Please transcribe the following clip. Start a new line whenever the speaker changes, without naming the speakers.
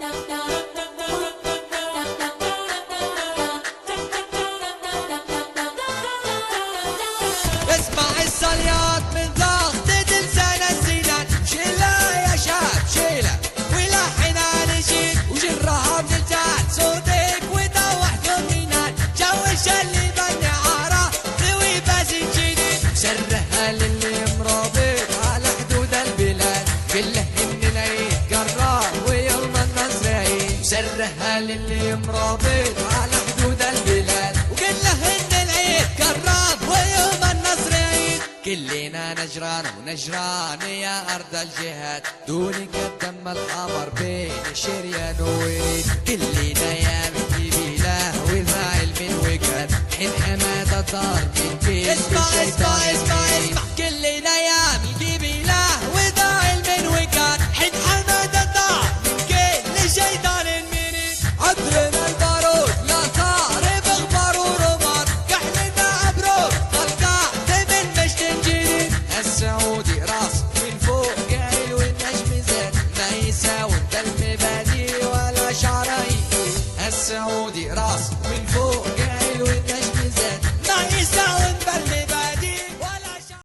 اسمع الصليات من ضغطة لسان الزينات، شيلها يا شاب شيلها ولحنها نشيد وجرها من الجات صوتك وضوح دومينات، جوش اللي بني عارة ذوي بازن جديد، سرها للي مرابط على حدود البلاد، قله ان العيد قرب ويوم النصر عيد، سرها للي مرابط على حدود البلاد وقله ان العيد قرب ويوم النصر عيد، كلنا نجران ونجران يا أرض الجهاد، دونك الدم الحمر بين الشريان ووريد، كلنا يا بنتي بله والفاعل من وقاد، حين حماد الدار من بين اسمع كلنا يا بنتي بله والفاعل من وقاد، حين حماد الدار من كل شيطان المريد، عطرنا البارود لا صار بغبار ورماد، كحلنا عبرود طلقات من مشت جديد، السعودي راس من فوق قايل والنجم زاد، ما يساوي المبادئ ولا شعري، السعودي راس من فوق قايل والنجم زاد، ما يساوي المبادئ